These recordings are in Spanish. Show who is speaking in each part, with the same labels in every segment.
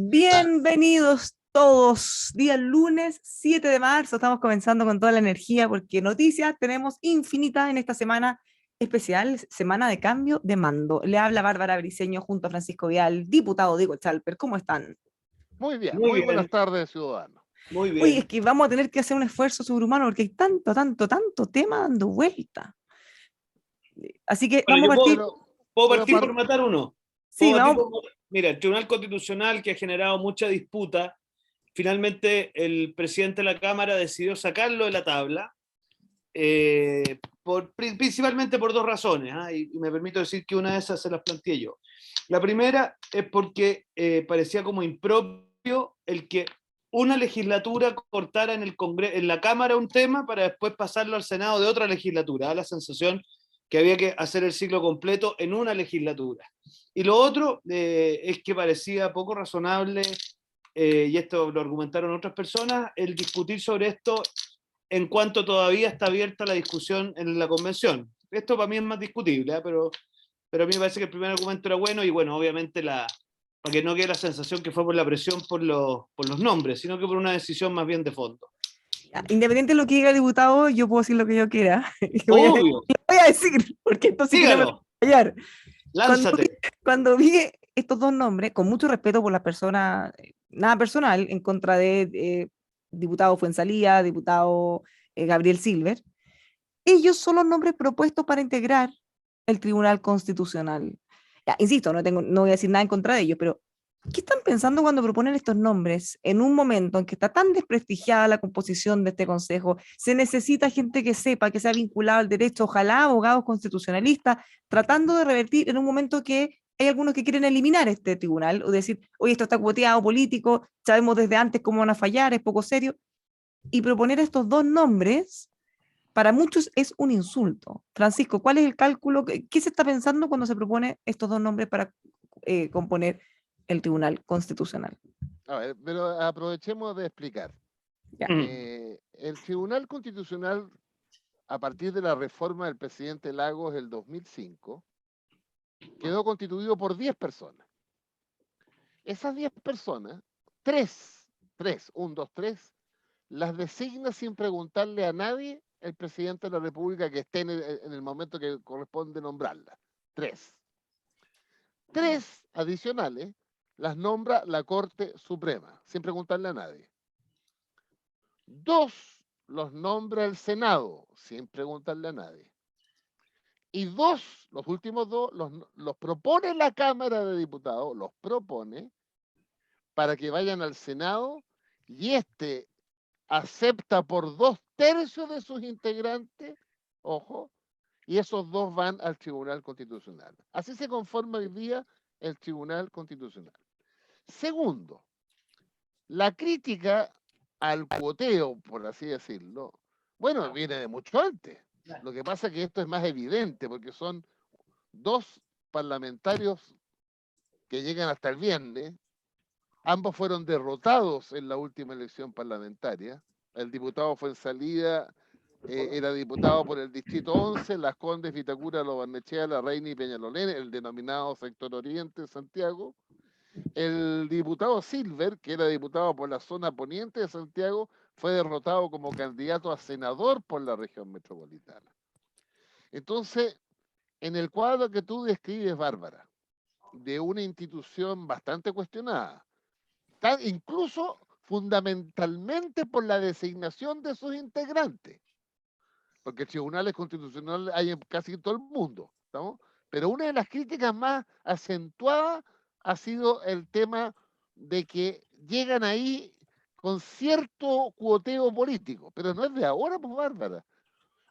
Speaker 1: Bienvenidos todos. Día lunes 7 de marzo. Estamos comenzando con toda la energía porque noticias tenemos infinitas en esta semana especial, semana de cambio de mando. Le habla Bárbara Briceño junto a Francisco Vial, diputado Diego Chalper. ¿Cómo están?
Speaker 2: Muy bien,
Speaker 3: Muy
Speaker 2: muy
Speaker 3: bien.
Speaker 2: buenas tardes, ciudadanos.
Speaker 3: Muy bien.
Speaker 1: Oye, es que vamos a tener que hacer un esfuerzo sobrehumano porque hay tanto tema dando vuelta. Así que
Speaker 3: Bueno,
Speaker 1: vamos a
Speaker 3: yo
Speaker 1: partir.
Speaker 3: puedo
Speaker 2: pero
Speaker 3: partir
Speaker 2: par-
Speaker 3: por matar uno.
Speaker 1: Sí,
Speaker 3: Puedo partir
Speaker 1: vamos.
Speaker 3: Mira, el Tribunal Constitucional, que ha generado mucha disputa, finalmente el presidente de la Cámara decidió sacarlo de la tabla, principalmente por dos razones, y me permito decir que una de esas se las planteé yo. La primera es porque parecía como impropio el que una legislatura cortara en la Cámara un tema para después pasarlo al Senado de otra legislatura. Da la sensación que había que hacer el ciclo completo en una legislatura. Y lo otro es que parecía poco razonable, y esto lo argumentaron otras personas, el discutir sobre esto en cuanto todavía está abierta la discusión en la convención. Esto para mí es más discutible, pero a mí me parece que el primer argumento era bueno y bueno, obviamente para que no quede la sensación que fue por la presión por los nombres, sino que por una decisión más bien de fondo.
Speaker 1: Independiente de lo que diga el diputado, yo puedo decir lo que yo quiera.
Speaker 3: Obvio.
Speaker 1: Lo voy a decir, porque esto sí que no me voy a callar.
Speaker 3: Lánzate.
Speaker 1: Cuando vi estos dos nombres, con mucho respeto por las personas, nada personal, en contra de diputado Fuenzalía, diputado Gabriel Silver, ellos son los nombres propuestos para integrar el Tribunal Constitucional. Ya, insisto, no voy a decir nada en contra de ellos, pero ¿qué están pensando cuando proponen estos nombres en un momento en que está tan desprestigiada la composición de este consejo? Se necesita gente que sepa, que sea vinculada al derecho, ojalá abogados constitucionalistas, tratando de revertir en un momento que hay algunos que quieren eliminar este tribunal, o decir, oye, esto está cuoteado político, sabemos desde antes cómo van a fallar, es poco serio, y proponer estos dos nombres para muchos es un insulto. Francisco, ¿cuál es el cálculo? ¿Qué se está pensando cuando se propone estos dos nombres para componer el Tribunal Constitucional?
Speaker 2: A ver, pero aprovechemos de explicar.
Speaker 1: Ya.
Speaker 2: El Tribunal Constitucional, a partir de la reforma del presidente Lagos del 2005, quedó constituido por 10 personas. Esas 10 personas, tres, 1, 2, 3, las designa sin preguntarle a nadie el presidente de la República que esté en el momento que corresponde nombrarla. 3. 3 adicionales las nombra la Corte Suprema, sin preguntarle a nadie. 2 los nombra el Senado, sin preguntarle a nadie. Y 2, los últimos 2, los propone la Cámara de Diputados, los propone para que vayan al Senado y acepta por 2/3 de sus integrantes, ojo, y esos 2 van al Tribunal Constitucional. Así se conforma hoy día el Tribunal Constitucional. Segundo, la crítica al cuoteo, por así decirlo, bueno, viene de mucho antes. Lo que pasa es que esto es más evidente porque son 2 parlamentarios que llegan hasta el viernes. Ambos fueron derrotados en la última elección parlamentaria. El diputado Fuenzalía era diputado por el Distrito 11, Las Condes, Vitacura, Lo Barnechea, La Reina y Peñalolén, el denominado sector oriente de Santiago. El diputado Silver, que era diputado por la zona poniente de Santiago, fue derrotado como candidato a senador por la región metropolitana. Entonces, en el cuadro que tú describes, Bárbara, de una institución bastante cuestionada, incluso fundamentalmente por la designación de sus integrantes, porque tribunales constitucionales hay en casi todo el mundo, ¿estamos? Pero una de las críticas más acentuadas ha sido el tema de que llegan ahí con cierto cuoteo político, pero no es de ahora, pues Bárbara.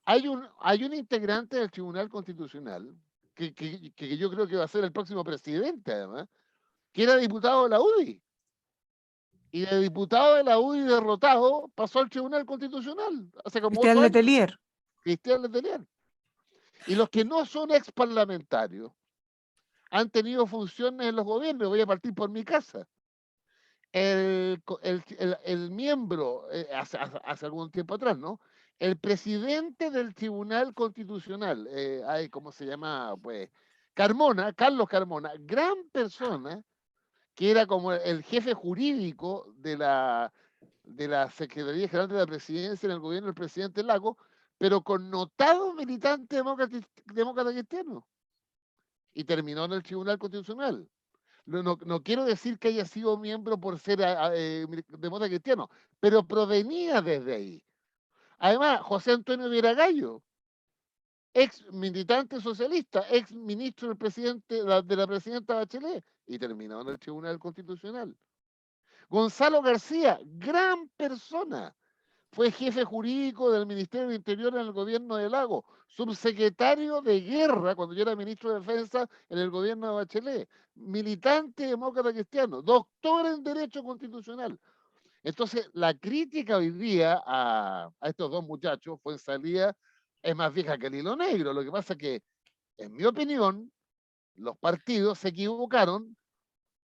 Speaker 2: Hay un integrante del Tribunal Constitucional, que yo creo que va a ser el próximo presidente además, que era diputado de la UDI. Y de diputado de la UDI derrotado pasó al Tribunal Constitucional hace como 8
Speaker 1: Cristian
Speaker 2: años.
Speaker 1: Letelier.
Speaker 2: Cristian Letelier. Y los que no son ex parlamentarios han tenido funciones en los gobiernos. Voy a partir por mi casa. El miembro, hace algún tiempo atrás, ¿no? El presidente del Tribunal Constitucional, ¿cómo se llama? Pues Carmona, Carlos Carmona, gran persona que era como el jefe jurídico de la Secretaría General de la Presidencia en el gobierno del presidente Lago, pero connotado militante demócrata cristiano. Y terminó en el Tribunal Constitucional. No quiero decir que haya sido miembro por ser demócrata cristiano, pero provenía desde ahí. Además, José Antonio Viragallo, ex militante socialista, ex ministro de la presidenta Bachelet, y terminó en el Tribunal Constitucional. Gonzalo García, gran persona, fue jefe jurídico del Ministerio del Interior en el gobierno de Lago, subsecretario de Guerra cuando yo era ministro de Defensa en el gobierno de Bachelet, militante demócrata cristiano, doctor en Derecho Constitucional. Entonces, la crítica hoy día a estos dos muchachos, Fuenzalía, es más vieja que el hilo negro. Lo que pasa es que, en mi opinión, los partidos se equivocaron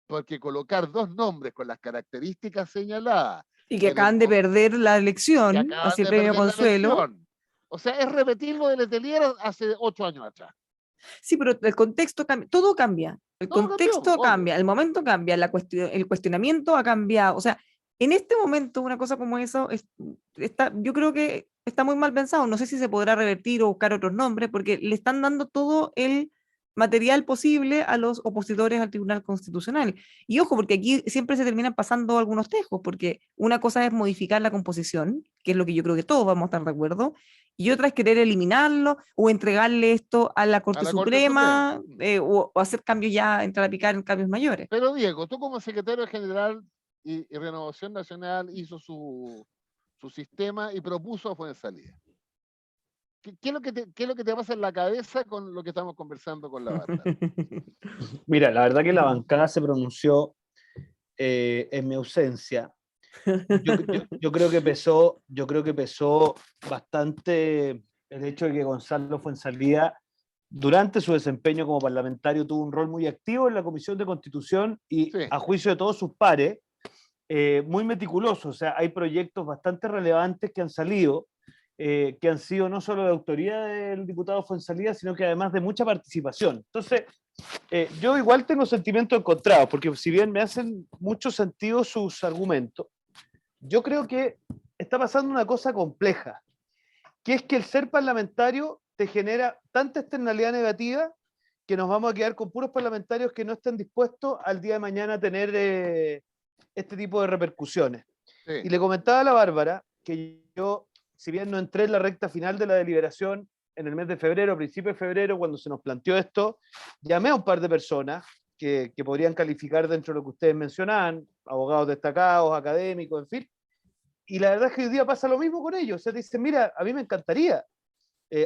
Speaker 2: porque colocar dos nombres con las características señaladas
Speaker 1: Y que
Speaker 2: en un
Speaker 1: acaban de perder la
Speaker 2: que
Speaker 1: elección,
Speaker 2: acaban
Speaker 1: así
Speaker 2: de
Speaker 1: premio
Speaker 2: perder la
Speaker 1: Consuelo.
Speaker 2: elección. O sea, es repetir lo de Letelier hace 8 años atrás.
Speaker 1: Sí, pero el contexto cambia, todo cambia. El
Speaker 2: Todo cambió,
Speaker 1: contexto
Speaker 2: obvio.
Speaker 1: cambia, el momento cambia, el cuestionamiento ha cambiado. O sea, en este momento una cosa como eso yo creo que está muy mal pensado. No sé si se podrá revertir o buscar otros nombres, porque le están dando todo el material posible a los opositores al Tribunal Constitucional. Y ojo, porque aquí siempre se terminan pasando algunos tejos, porque una cosa es modificar la composición, que es lo que yo creo que todos vamos a estar de acuerdo, y otra es querer eliminarlo o entregarle esto a la
Speaker 2: A
Speaker 1: Corte
Speaker 2: la Corte Suprema.
Speaker 1: Suprema, o hacer cambios ya, entrar a picar en cambios mayores.
Speaker 2: Pero Diego, tú como secretario general y Renovación Nacional hizo su sistema y propuso a Fuenzalía. ¿Qué es lo que te pasa en la cabeza con lo que estamos conversando con la Bárbara?
Speaker 3: Mira, la verdad que la bancada se pronunció en mi ausencia. Yo creo que pesó bastante el hecho de que Gonzalo Fuenzalía, durante su desempeño como parlamentario, tuvo un rol muy activo en la Comisión de Constitución y,
Speaker 2: Sí.
Speaker 3: a juicio de todos sus pares, muy meticuloso. O sea, hay proyectos bastante relevantes que han salido, que han sido no solo de autoría del diputado Fuenzalía, sino que además de mucha participación. Entonces, yo igual tengo sentimientos encontrados, porque si bien me hacen mucho sentido sus argumentos, yo creo que está pasando una cosa compleja, que es que el ser parlamentario te genera tanta externalidad negativa que nos vamos a quedar con puros parlamentarios que no estén dispuestos al día de mañana a tener este tipo de repercusiones.
Speaker 2: Sí.
Speaker 3: Y le comentaba a la Bárbara que yo, si bien no entré en la recta final de la deliberación en el mes de febrero, a principios de febrero, cuando se nos planteó esto, llamé a un par de personas que podrían calificar dentro de lo que ustedes mencionaban, abogados destacados, académicos, en fin. Y la verdad es que hoy día pasa lo mismo con ellos. O sea, dicen, mira, a mí me encantaría.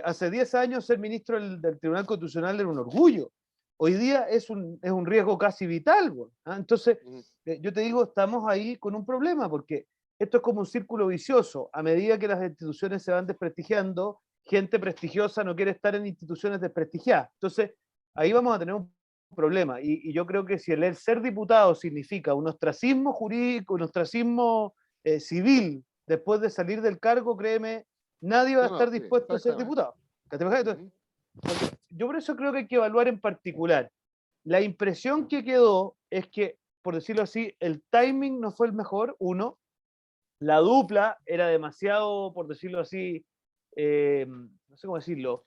Speaker 3: Hace 10 años ser ministro del Tribunal Constitucional era un orgullo. Hoy día es un riesgo casi vital. Bueno, ¿ah? Entonces, yo te digo, estamos ahí con un problema, porque esto es como un círculo vicioso. A medida que las instituciones se van desprestigiando, gente prestigiosa no quiere estar en instituciones desprestigiadas. Entonces, ahí vamos a tener un problema. Y yo creo que si el ser diputado significa un ostracismo jurídico, un ostracismo civil, después de salir del cargo, créeme, nadie va a estar dispuesto a ser diputado. Entonces, yo por eso creo que hay que evaluar en particular. La impresión que quedó es que, por decirlo así, el timing no fue el mejor, uno. La dupla era demasiado, por decirlo así, no sé cómo decirlo,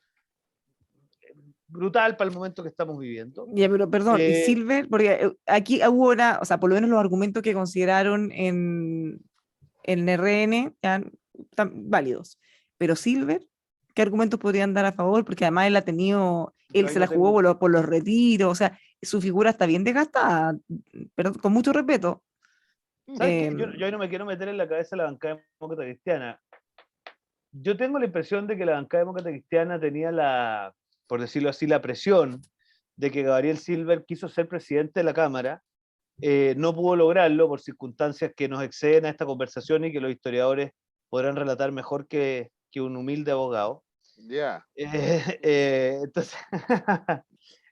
Speaker 3: brutal para el momento que estamos viviendo.
Speaker 1: Ya, pero perdón, y Silver, porque aquí hubo o sea, por lo menos los argumentos que consideraron en el RN ya están válidos. Pero Silver, ¿qué argumentos podrían dar a favor? Porque además él ha tenido, él se la jugó por los retiros, o sea, su figura está bien desgastada, pero con mucho respeto.
Speaker 3: ¿Sabes qué? Yo ahí no me quiero meter en la cabeza de la bancada demócrata cristiana. Yo tengo la impresión de que la bancada demócrata cristiana tenía por decirlo así, la presión de que Gabriel Silver quiso ser presidente de la Cámara, no pudo lograrlo por circunstancias que nos exceden a esta conversación y que los historiadores podrán relatar mejor que un humilde abogado.
Speaker 2: Ya.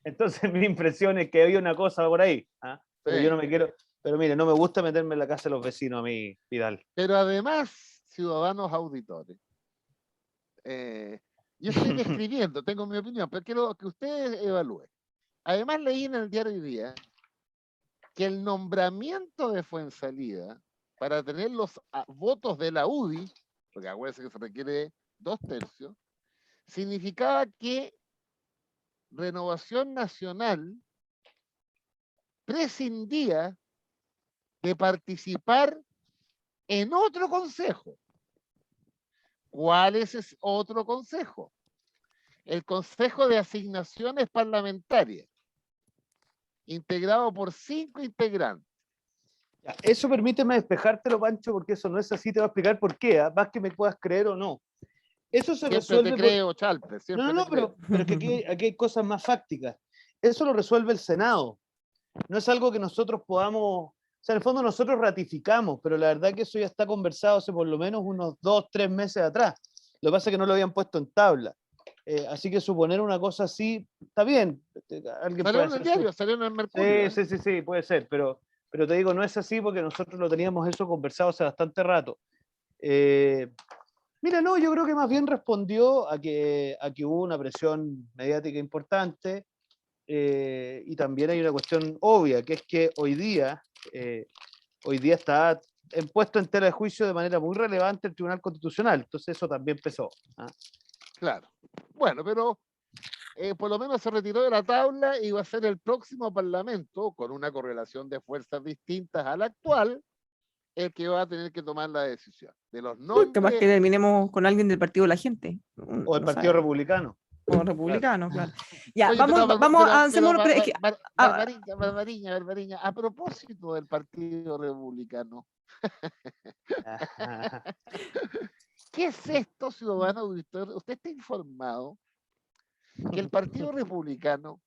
Speaker 3: Entonces mi impresión es que había una cosa por ahí, ¿ah? Pero yo no me quiero, pero mire, no me gusta meterme en la casa de los vecinos a mí, Vidal.
Speaker 2: Pero además, ciudadanos auditores, yo estoy describiendo, tengo mi opinión, pero quiero que ustedes evalúen. Además leí en el diario hoy día que el nombramiento de Fuenzalida para tener los votos de la UDI, porque acuérdense que se requiere 2/3, significaba que Renovación Nacional prescindía de participar en otro consejo. ¿Cuál es ese otro consejo? El Consejo de Asignaciones Parlamentarias, integrado por 5 integrantes.
Speaker 3: Ya, eso permíteme despejártelo, Pancho, porque eso no es así, te voy a explicar por qué, más que me puedas creer o no. Eso se
Speaker 2: Siempre
Speaker 3: resuelve
Speaker 2: te creo, Chalpe,
Speaker 3: No,
Speaker 2: siempre
Speaker 3: no,
Speaker 2: te creo.
Speaker 3: pero es que aquí hay cosas más fácticas. Eso lo resuelve el Senado. No es algo que nosotros podamos, o sea, en el fondo nosotros ratificamos, pero la verdad que eso ya está conversado hace por lo menos unos 2, 3 meses atrás. Lo que pasa es que no lo habían puesto en tabla. Así que suponer una cosa así, está bien. Alguien
Speaker 2: Salió
Speaker 3: puede
Speaker 2: en el
Speaker 3: hacer
Speaker 2: diario, salió en el Mercurio.
Speaker 3: Sí, puede ser, pero te digo, no es así porque nosotros lo teníamos eso conversado hace bastante rato. Mira, no, yo creo que más bien respondió a que hubo una presión mediática importante, y también hay una cuestión obvia, que es que hoy día está puesto en tela de juicio de manera muy relevante el Tribunal Constitucional, entonces eso también pesó. ¿Ah?
Speaker 2: Claro. Bueno, pero por lo menos se retiró de la tabla y va a ser el próximo Parlamento, con una correlación de fuerzas distintas a la actual, el que va a tener que tomar la decisión de los
Speaker 1: Capaz que
Speaker 2: nombres.
Speaker 1: terminemos con alguien del Partido de la Gente.
Speaker 3: O el
Speaker 1: No
Speaker 3: Partido
Speaker 1: sabemos.
Speaker 3: Republicano.
Speaker 1: O republicano, claro. Ya,
Speaker 2: Oye,
Speaker 1: vamos, avancemos.
Speaker 2: Barbariña, a propósito del Partido Republicano, ¿qué es esto, ciudadano auditor? ¿Usted está informado que el Partido Republicano,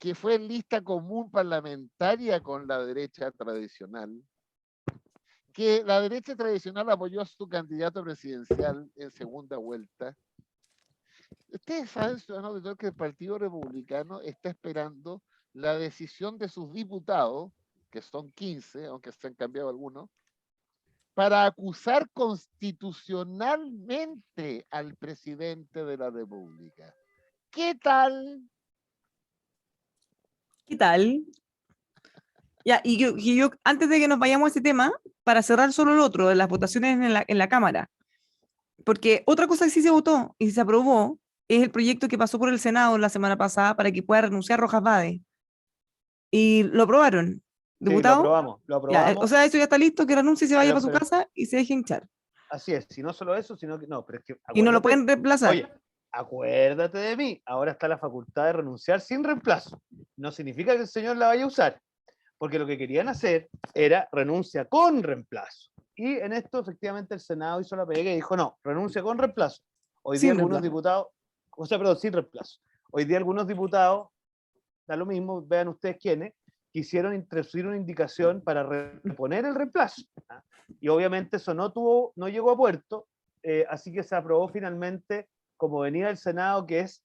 Speaker 2: que fue en lista común parlamentaria con la derecha tradicional, que la derecha tradicional apoyó a su candidato presidencial en segunda vuelta? Ustedes saben, ciudadano auditor, que el Partido Republicano está esperando la decisión de sus diputados, que son 15, aunque se han cambiado algunos, para acusar constitucionalmente al presidente de la República. ¿Qué tal?
Speaker 1: ¿Qué tal? Ya, y yo, antes de que nos vayamos a ese tema, para cerrar solo el otro, de las votaciones en la Cámara, porque otra cosa que sí se votó y se aprobó es el proyecto que pasó por el Senado la semana pasada para que pueda renunciar Rojas Vade. Y lo aprobaron.
Speaker 3: Sí, lo
Speaker 1: ¿Diputado?
Speaker 3: aprobamos, lo
Speaker 1: Ya, o
Speaker 3: aprobamos,
Speaker 1: sea, eso ya está listo, que renuncie y se vaya para su
Speaker 3: pero
Speaker 1: casa y se deje hinchar.
Speaker 3: así es, si no solo eso, sino que no, pero es que
Speaker 1: Y no lo
Speaker 3: acuérdate,
Speaker 1: pueden reemplazar.
Speaker 3: oye, acuérdate de mí, ahora está la facultad de renunciar sin reemplazo. No significa que el señor la vaya a usar, porque lo que querían hacer era renuncia con reemplazo. Y en esto efectivamente el Senado hizo la pega y dijo, no, renuncia con reemplazo. Hoy día
Speaker 1: Sin
Speaker 3: algunos
Speaker 1: reemplazo.
Speaker 3: diputados, o sea, perdón, sin reemplazo. Hoy día algunos diputados, da lo mismo, vean ustedes quiénes, quisieron introducir una indicación para reponer el reemplazo. ¿Ah? Y obviamente eso no llegó a puerto, así que se aprobó finalmente, como venía del Senado, que es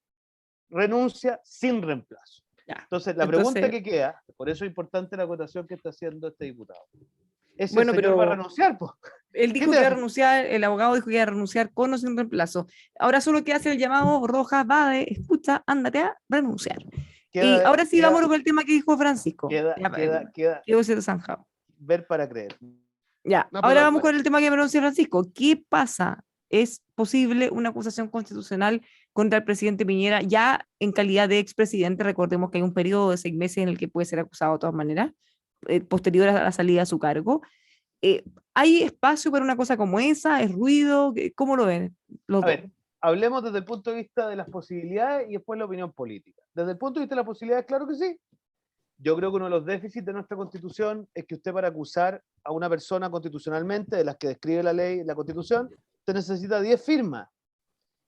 Speaker 3: renuncia sin reemplazo.
Speaker 1: Ya.
Speaker 3: Entonces, la pregunta que queda, por eso es importante la acotación que está haciendo este diputado. Ese
Speaker 1: bueno,
Speaker 3: señor
Speaker 1: pero
Speaker 3: va a renunciar, pues.
Speaker 1: él dijo que iba a renunciar, el abogado dijo que iba a renunciar con o sin reemplazo. Ahora solo queda hacer el llamado Rojas Vade, escucha, ándate a renunciar. Y ahora sí, vámonos con el tema que dijo Francisco. Quedó ese zanjado.
Speaker 3: Ver para creer.
Speaker 1: Ya,
Speaker 2: No,
Speaker 1: ahora vamos con el tema que me anunció Francisco. ¿Qué pasa? ¿Es posible una acusación constitucional contra el presidente Piñera ya en calidad de expresidente? Recordemos que hay un periodo de 6 meses en el que puede ser acusado de todas maneras, posterior a la salida a su cargo. ¿Hay espacio para una cosa como esa? ¿Es ruido? ¿Cómo lo ven los
Speaker 3: A
Speaker 1: dos?
Speaker 3: ver, hablemos desde el punto de vista de las posibilidades y después la opinión política. Desde el punto de vista de las posibilidades, claro que sí. Yo creo que uno de los déficits de nuestra Constitución es que usted, para acusar a una persona constitucionalmente, de las que describe la ley, la Constitución, usted necesita 10 firmas.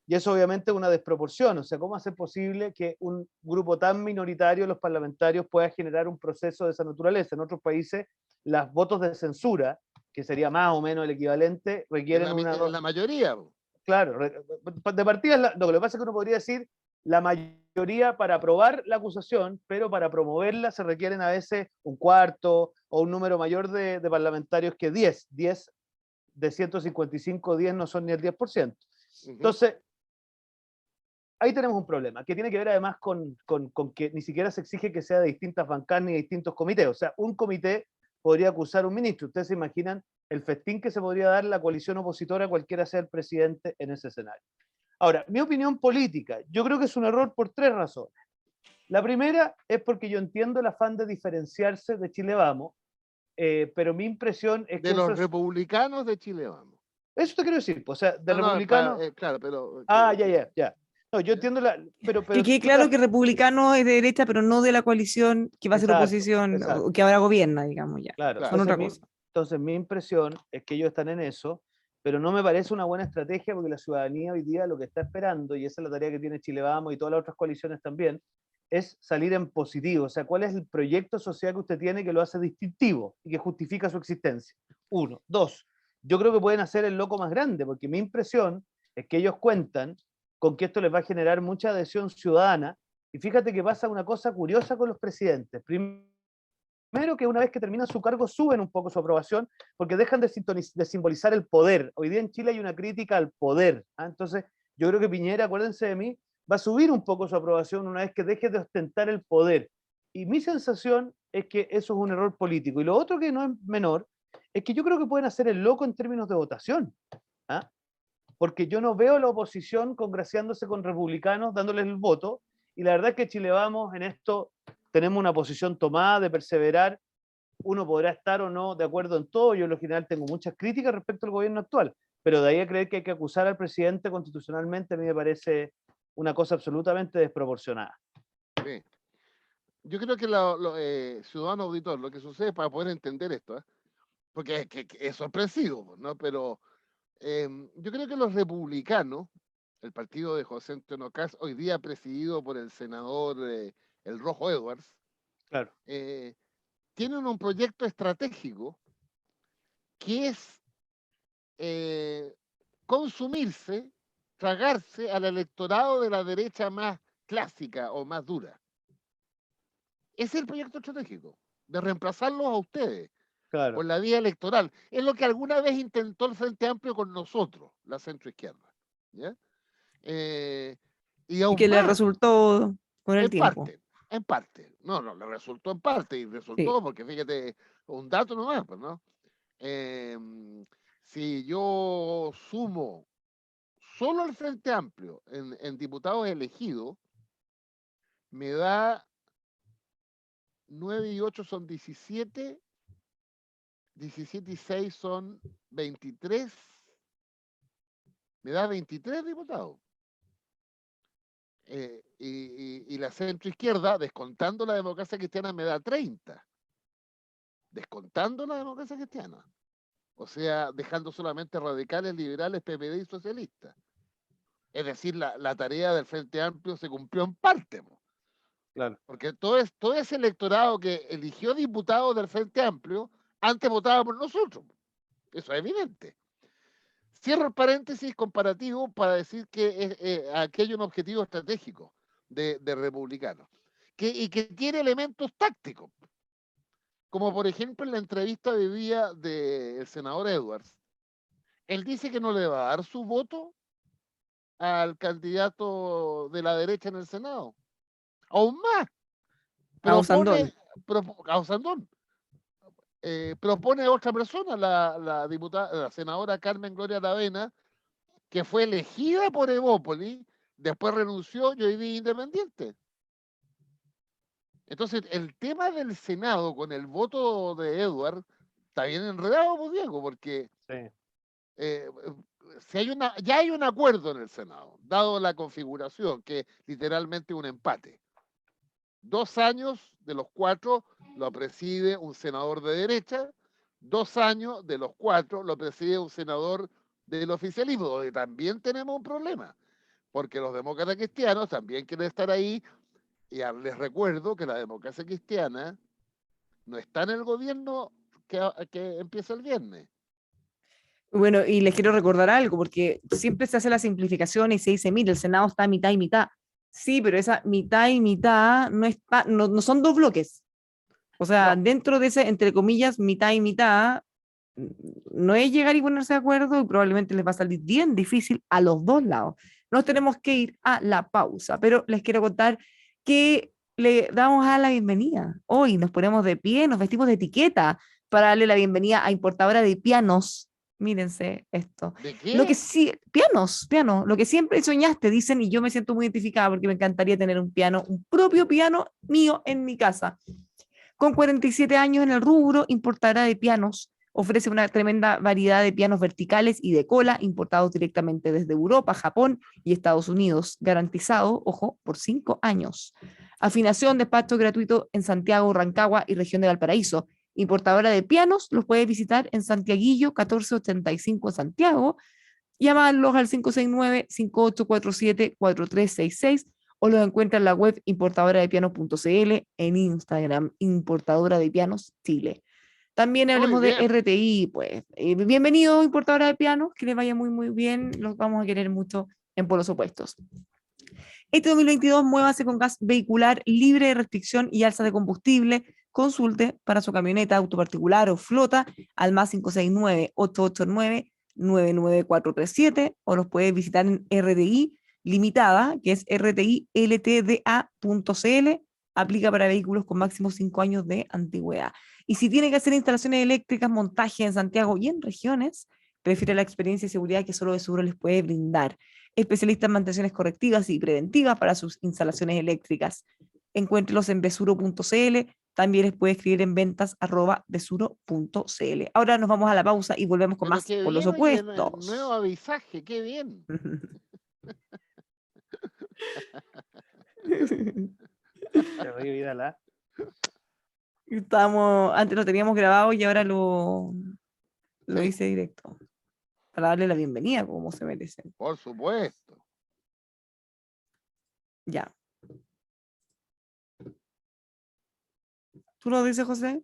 Speaker 3: Y eso obviamente es una desproporción. O sea, ¿cómo hacer posible que un grupo tan minoritario de los parlamentarios pueda generar un proceso de esa naturaleza? En otros países, los votos de censura, que sería más o menos el equivalente, requieren
Speaker 2: la mayoría.
Speaker 3: Claro, de partida, lo que pasa es que uno podría decir la mayoría para aprobar la acusación, pero para promoverla se requieren a veces un cuarto o un número mayor de parlamentarios que 10. 10 de 155, 10 no son ni el 10%. Entonces, ahí tenemos un problema, que tiene que ver además con que ni siquiera se exige que sea de distintas bancadas ni de distintos comités. O sea, un comité podría acusar a un ministro. Ustedes se imaginan el festín que se podría dar la coalición opositora, cualquiera sea el presidente en ese escenario. Ahora, mi opinión política, yo creo que es un error por 3 razones. La primera es porque yo entiendo el afán de diferenciarse de Chile Vamos, pero mi impresión es que
Speaker 2: De los
Speaker 3: eso
Speaker 2: republicanos de Chile Vamos.
Speaker 3: eso te quiero decir, pues, o sea, de
Speaker 2: No, no,
Speaker 3: republicanos...
Speaker 2: claro, pero...
Speaker 3: ya. No, yo entiendo pero
Speaker 1: Que quede claro que republicano es de derecha, pero no de la coalición que va a ser
Speaker 3: Exacto,
Speaker 1: oposición
Speaker 3: exacto.
Speaker 1: o que ahora gobierna, digamos ya.
Speaker 3: Claro,
Speaker 2: Claro.
Speaker 1: Son otra cosa.
Speaker 3: Entonces mi impresión es que ellos están en eso, pero no me parece una buena estrategia porque la ciudadanía hoy día lo que está esperando, y esa es la tarea que tiene Chile Vamos y todas las otras coaliciones también, es salir en positivo. O sea, ¿cuál es el proyecto social que usted tiene que lo hace distintivo y que justifica su existencia? 1. 2. Yo creo que pueden hacer el loco más grande, porque mi impresión es que ellos cuentan con que esto les va a generar mucha adhesión ciudadana. Y fíjate que pasa una cosa curiosa con los presidentes. Primero, que una vez que terminan su cargo suben un poco su aprobación porque dejan de simbolizar el poder. Hoy día en Chile hay una crítica al poder. Entonces, yo creo que Piñera, acuérdense de mí, va a subir un poco su aprobación una vez que deje de ostentar el poder. Y mi sensación es que eso es un error político. Y lo otro que no es menor es que yo creo que pueden hacer el loco en términos de votación. Porque yo no veo la oposición congraciándose con republicanos, dándoles el voto, y la verdad es que Chile Vamos en esto tenemos una posición tomada de perseverar. Uno podrá estar o no de acuerdo en todo, yo en lo general tengo muchas críticas respecto al gobierno actual, pero de ahí a creer que hay que acusar al presidente constitucionalmente a mí me parece una cosa absolutamente desproporcionada.
Speaker 2: Sí. Yo creo que ciudadano auditor, lo que sucede para poder entender esto, porque es sorpresivo, ¿no? Pero yo creo que los republicanos, el partido de José Antonio Kast, hoy día presidido por el senador el Rojo Edwards,
Speaker 3: Claro.
Speaker 2: tienen un proyecto estratégico que es consumirse, tragarse al electorado de la derecha más clásica o más dura. Ese es el proyecto estratégico, de reemplazarlos a ustedes.
Speaker 3: Claro.
Speaker 2: Por la vía electoral. Es lo que alguna vez intentó el Frente Amplio con nosotros, la centroizquierda. ¿Ya? Y
Speaker 1: que le resultó con el tiempo.
Speaker 2: En parte. No, le resultó en parte. Y resultó porque, fíjate, un dato nomás, pues, ¿no? Si yo sumo solo el Frente Amplio en diputados elegidos, me da 9 y 8 son 17, 17 y 6 son 23. Me da 23 diputados. Y la centroizquierda, descontando la democracia cristiana, me da 30. Descontando la democracia cristiana. O sea, dejando solamente radicales, liberales, PPD y socialistas. Es decir, la tarea del Frente Amplio se cumplió en parte.
Speaker 3: Claro.
Speaker 2: Porque todo ese electorado que eligió diputados del Frente Amplio, antes votaba por nosotros. Eso es evidente. Cierro el paréntesis comparativo para decir que aquí hay un objetivo estratégico de republicanos y que tiene elementos tácticos. Como por ejemplo en la entrevista de día del senador Edwards. Él dice que no le va a dar su voto al candidato de la derecha en el Senado. Aún más.
Speaker 1: A Osandón.
Speaker 2: A Osandón. Propone a otra persona, la senadora Carmen Gloria Aravena, que fue elegida por Evópolis, después renunció y hoy día independiente. Entonces, el tema del Senado con el voto de Edward está bien enredado, pues, Diego, porque ya hay un acuerdo en el Senado, dado la configuración, que literalmente un empate. 2 años de los 4 lo preside un senador de derecha, 2 años de los 4 lo preside un senador del oficialismo, donde también tenemos un problema, porque los demócratas cristianos también quieren estar ahí, y les recuerdo que la democracia cristiana no está en el gobierno que empieza el viernes.
Speaker 1: Bueno, y les quiero recordar algo, porque siempre se hace la simplificación y se dice, mire, el Senado está mitad y mitad. Sí, pero esa mitad y mitad no son 2 bloques. O sea,
Speaker 2: No.
Speaker 1: Dentro de ese, entre comillas, mitad y mitad, no es llegar y ponerse de acuerdo y probablemente les va a salir bien difícil a los 2 lados. Nos tenemos que ir a la pausa, pero les quiero contar que le damos a la bienvenida. Hoy nos ponemos de pie, nos vestimos de etiqueta para darle la bienvenida a Importadora de Pianos. Mírense esto.
Speaker 2: ¿De
Speaker 1: Lo que
Speaker 2: qué?
Speaker 1: sí, piano, lo que siempre soñaste, dicen, y yo me siento muy identificada porque me encantaría tener un piano, un propio piano mío en mi casa. Con 47 años en el rubro, Importadora de Pianos ofrece una tremenda variedad de pianos verticales y de cola importados directamente desde Europa, Japón y Estados Unidos, garantizado, ojo, por 5 años. Afinación, despacho gratuito en Santiago, Rancagua y región de Valparaíso. Importadora de pianos, los puedes visitar en Santiaguillo 1485 Santiago. Llámalos al 569-5847-4366 o los encuentra en la web importadoradepianos.cl, en Instagram, Importadora de Pianos Chile. También
Speaker 2: Muy
Speaker 1: hablemos de
Speaker 2: bien.
Speaker 1: RTI, pues. Bienvenido, Importadora de Pianos, que les vaya muy, muy bien. Los vamos a querer mucho en polos opuestos. Este 2022 muévase con gas vehicular libre de restricción y alza de combustible. Consulte para su camioneta, auto particular o flota al más 569-889-99437 o los puede visitar en RTI Limitada, que es rtiltda.cl. Aplica para vehículos con máximo 5 años de antigüedad. Y si tiene que hacer instalaciones eléctricas, montaje en Santiago y en regiones, prefiere la experiencia y seguridad que solo de seguro les puede brindar. Especialista en mantenciones correctivas y preventivas para sus instalaciones eléctricas. Encuéntrelos en besuro.cl. También les puede escribir en ventas@besuro.cl. Ahora nos vamos a la pausa y volvemos con
Speaker 2: Pero
Speaker 1: más
Speaker 2: qué
Speaker 1: por los
Speaker 2: bien, oye, nuevo
Speaker 1: opuestos.
Speaker 2: avisaje, qué bien.
Speaker 3: Terrible, Vidal,
Speaker 1: Antes lo teníamos grabado y ahora lo
Speaker 2: Sí,
Speaker 1: hice directo. Para darle la bienvenida como se merecen.
Speaker 2: por supuesto.
Speaker 1: Ya. ¿Tú lo dices, José?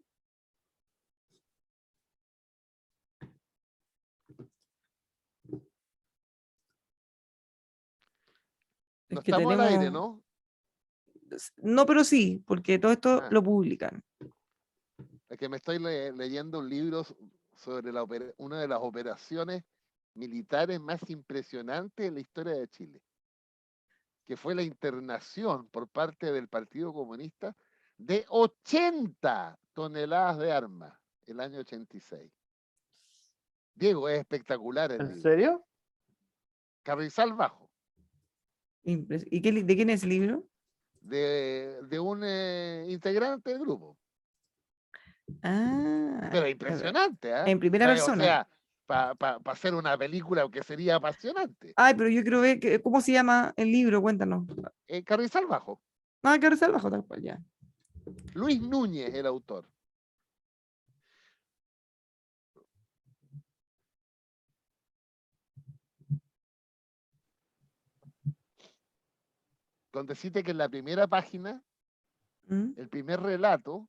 Speaker 2: No
Speaker 1: Es que
Speaker 2: estamos al aire,
Speaker 1: tenemos...
Speaker 2: ¿no?
Speaker 1: No, pero sí, porque todo esto
Speaker 2: Ah,
Speaker 1: lo publican.
Speaker 2: es que me estoy leyendo un libro sobre una de las operaciones militares más impresionantes en la historia de Chile, que fue la internación por parte del Partido Comunista de 80 toneladas de armas el año 86. Diego, es espectacular el
Speaker 3: ¿En
Speaker 2: libro.
Speaker 3: serio?
Speaker 2: Carrizal Bajo,
Speaker 1: ¿Y de quién es el libro?
Speaker 2: de un integrante del grupo.
Speaker 1: Ah,
Speaker 2: Pero impresionante, ¿ah?
Speaker 1: en primera
Speaker 2: O
Speaker 1: persona.
Speaker 2: sea, para hacer una película que sería apasionante.
Speaker 1: Ay, pero yo quiero ver cómo se llama el libro, cuéntanos.
Speaker 2: Carrizal Bajo,
Speaker 1: Ah, que ahora abajo, tal cual, ya.
Speaker 2: Luis Núñez, el autor. Donde decite que en la primera página,
Speaker 1: ¿Mm?
Speaker 2: el primer relato,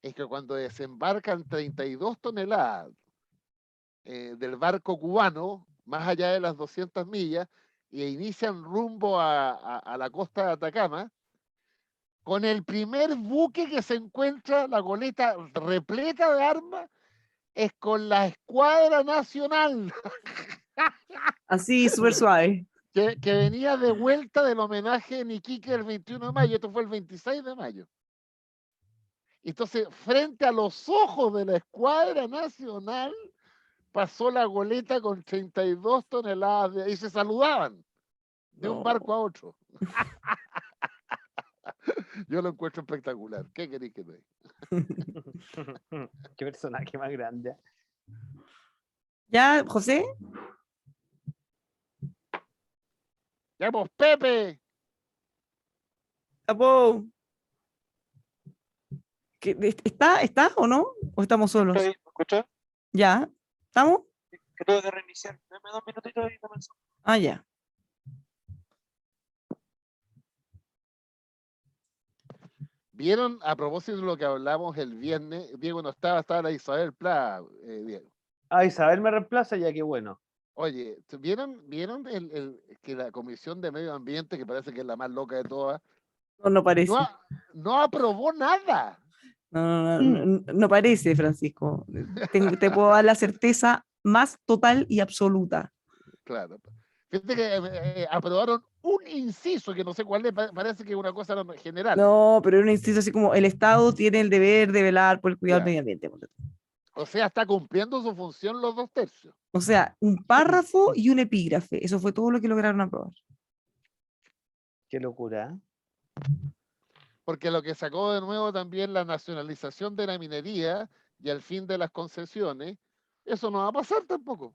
Speaker 2: es que cuando desembarcan 32 toneladas del barco cubano, más allá de las 200 millas, e inician rumbo a la costa de Atacama, con el primer buque que se encuentra, la goleta repleta de armas, es con la Escuadra Nacional,
Speaker 1: Así, súper suave.
Speaker 2: que venía de vuelta del homenaje en Iquique el 21 de mayo, esto fue el 26 de mayo. Entonces, frente a los ojos de la Escuadra Nacional, pasó la goleta con 32 toneladas y se saludaban de un
Speaker 1: No.
Speaker 2: barco a otro. Yo lo encuentro espectacular. ¿Qué queréis que te diga?
Speaker 3: Qué personaje más grande.
Speaker 1: ¿Ya, José?
Speaker 2: ¡Ya, pues, Pepe!
Speaker 1: Tapo. ¿Está o no? ¿O estamos solos?
Speaker 4: ¿Me escuchas?
Speaker 1: ¿Ya? ¿Estamos?
Speaker 4: Que tengo que reiniciar. Dame 2 minutitos y comenzamos.
Speaker 1: Ah, ya.
Speaker 2: ¿Vieron, a propósito de lo que hablamos el viernes? Diego no estaba la Isabel Pla, Diego.
Speaker 3: Ah, Isabel me reemplaza, ya que bueno.
Speaker 2: Oye, ¿vieron que la Comisión de Medio Ambiente, que parece que es la más loca de todas,
Speaker 1: No parece.
Speaker 2: no aprobó nada?
Speaker 1: No parece, Francisco. Te puedo dar la certeza más total y absoluta.
Speaker 2: Claro. Fíjate que aprobaron un inciso, que no sé cuál es, parece que es una cosa general.
Speaker 1: No, pero era un inciso así como el Estado tiene el deber de velar por el cuidado
Speaker 2: Ya.
Speaker 1: del medio ambiente.
Speaker 2: O sea, está cumpliendo su función los 2/3.
Speaker 1: O sea, un párrafo y un epígrafe. Eso fue todo lo que lograron aprobar.
Speaker 3: Qué locura.
Speaker 2: Porque lo que sacó de nuevo también la nacionalización de la minería y el fin de las concesiones, eso no va a pasar tampoco.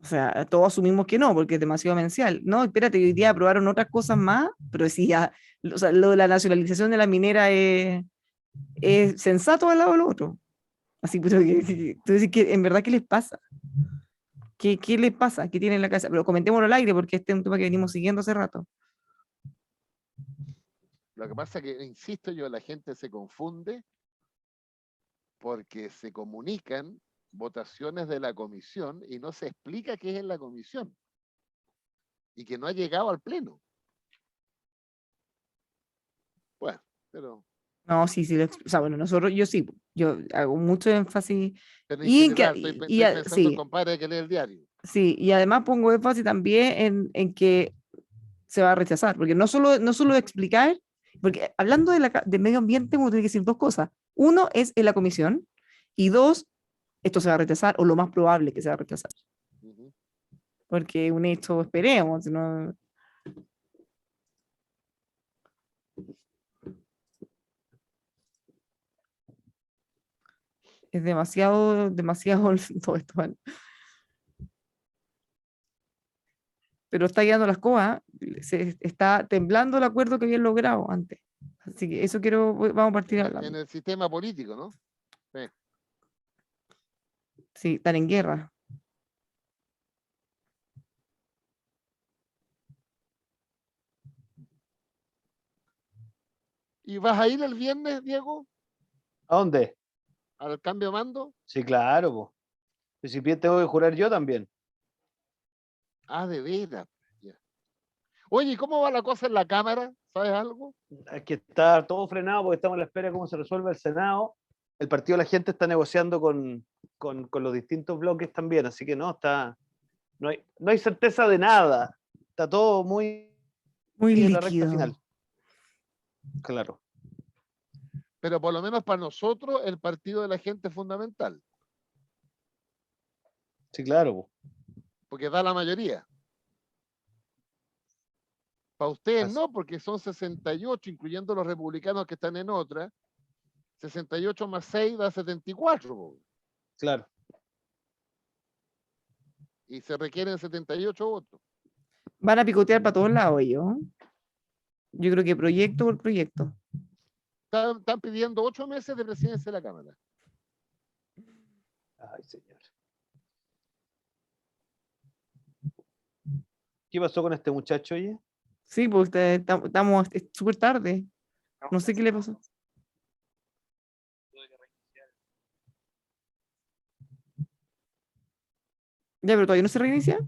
Speaker 1: O sea, todos asumimos que no, porque es demasiado demencial. No, espérate, hoy día aprobaron otras cosas más, pero sí, ya, o sea, lo de la nacionalización de la minera es sensato al lado del otro. Así, pero tú decís que en verdad, ¿qué les pasa? ¿Qué les pasa? ¿Qué tienen en la casa? Pero comentémoslo al aire, porque este es un tema que venimos siguiendo hace rato.
Speaker 2: Lo que pasa es que, insisto yo, la gente se confunde porque se comunican votaciones de la comisión y no se explica qué es en la comisión y que no ha llegado al pleno. Bueno, pero
Speaker 1: No, sí, sí, o sea, bueno, nosotros, yo sí, yo hago mucho énfasis,
Speaker 2: en
Speaker 1: y, en
Speaker 2: general estoy, estoy pensando en
Speaker 1: sí,
Speaker 2: compadre que lee el diario.
Speaker 1: sí, y además pongo énfasis también en que se va a rechazar, porque no solo explicar, porque hablando de medio ambiente, uno tiene que decir dos cosas. Uno es en la comisión, y dos, esto se va a rechazar, o lo más probable que se va a rechazar,
Speaker 2: Ujú.
Speaker 1: porque un hecho, esperemos, no, es demasiado, demasiado todo esto, ¿vale? Pero está guiando las cosas, se está temblando el acuerdo que habían logrado antes. Así que eso quiero, vamos a partir
Speaker 2: En
Speaker 1: hablando.
Speaker 2: el sistema político, ¿no? Sí.
Speaker 1: Sí, están en guerra.
Speaker 2: ¿Y vas a ir el viernes, Diego,
Speaker 3: ¿A dónde?
Speaker 2: al cambio de mando?
Speaker 3: Sí, claro, po. Y si bien tengo que jurar yo también.
Speaker 2: Ah, de veras. Ya. Oye, ¿y cómo va la cosa en la Cámara? ¿Sabes algo?
Speaker 3: Hay que estar todo frenado porque estamos a la espera de cómo se resuelve el Senado. El Partido de la Gente está negociando con los distintos bloques también, así que no hay certeza de nada. Está todo muy
Speaker 1: Muy
Speaker 3: en la recta
Speaker 1: líquido.
Speaker 3: final. Claro.
Speaker 2: Pero por lo menos para nosotros el Partido de la Gente es fundamental,
Speaker 3: Sí, claro, po.
Speaker 2: porque da la mayoría. Para ustedes
Speaker 3: Así-
Speaker 2: no, porque son 68, incluyendo los republicanos que están en otra. 68 más 6 da 74, po,
Speaker 3: claro.
Speaker 2: y se requieren 78 votos.
Speaker 1: Van a picotear para todos lados ellos. Yo creo que proyecto por proyecto.
Speaker 2: Están pidiendo 8 meses de presidencia de la Cámara.
Speaker 3: Ay, señor. ¿Qué pasó con este muchacho, oye?
Speaker 1: Sí, porque estamos súper tarde. No sé qué le pasó. Ya, pero todavía no se reinicia.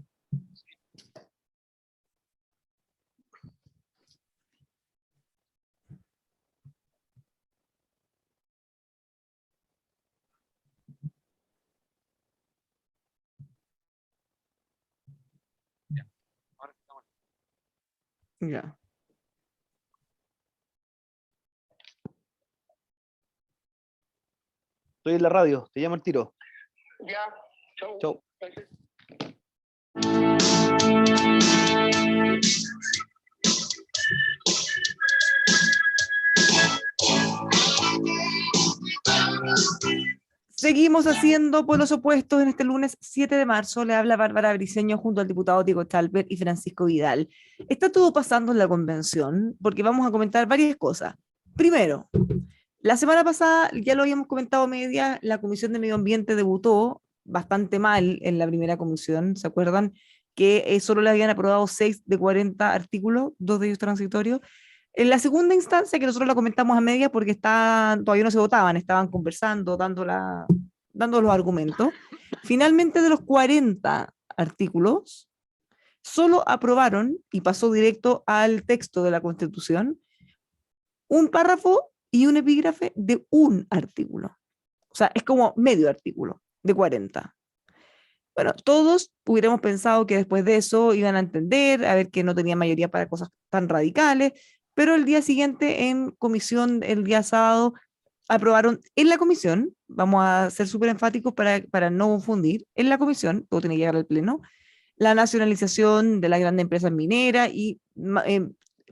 Speaker 4: Ahora estamos.
Speaker 1: Ya.
Speaker 3: Estoy en la radio, te llamo el tiro.
Speaker 4: Ya, chau.
Speaker 3: Chau.
Speaker 4: Gracias.
Speaker 1: Seguimos haciendo polos opuestos en este lunes 7 de marzo. Le habla Bárbara Briceño junto al diputado Diego Chalper y Francisco Vidal. Está todo pasando en la convención porque vamos a comentar varias cosas. Primero, la semana pasada, ya lo habíamos comentado media, la Comisión de Medio Ambiente debutó bastante mal en la primera comisión, ¿se acuerdan? Que solo le habían aprobado 6 de 40 artículos, 2 de ellos transitorios. En la segunda instancia, que nosotros la comentamos a media porque todavía no se votaban, estaban conversando, dando los argumentos. Finalmente, de los 40 artículos, solo aprobaron, y pasó directo al texto de la Constitución, un párrafo y un epígrafe de un artículo. O sea, es como medio artículo de 40. Bueno, todos hubiéramos pensado que después de eso iban a entender, a ver que no tenía mayoría para cosas tan radicales, pero el día siguiente en comisión, el día sábado, aprobaron en la comisión, vamos a ser súper enfáticos para no confundir, en la comisión, todo tiene que llegar al pleno, la nacionalización de las grandes empresas mineras y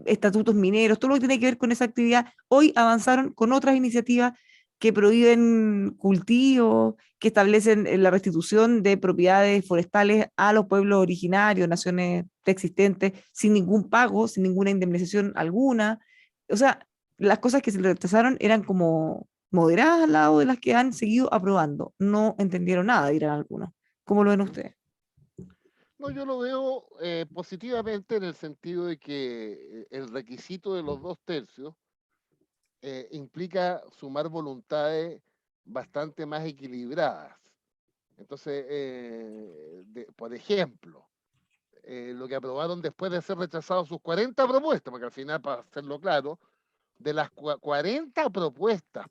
Speaker 1: estatutos mineros, todo lo que tiene que ver con esa actividad. Hoy avanzaron con otras iniciativas que prohíben cultivos, que establecen la restitución de propiedades forestales a los pueblos originarios, naciones preexistentes, sin ningún pago, sin ninguna indemnización alguna. O sea, las cosas que se le rechazaron eran como moderadas al lado de las que han seguido aprobando. No entendieron nada, dirán algunos. ¿Cómo lo ven ustedes?
Speaker 2: No, yo lo veo positivamente en el sentido de que el requisito de los 2/3 implica sumar voluntades bastante más equilibradas. Entonces, por ejemplo, lo que aprobaron después de ser rechazados sus 40 propuestas, porque al final, para hacerlo claro, de las 40 propuestas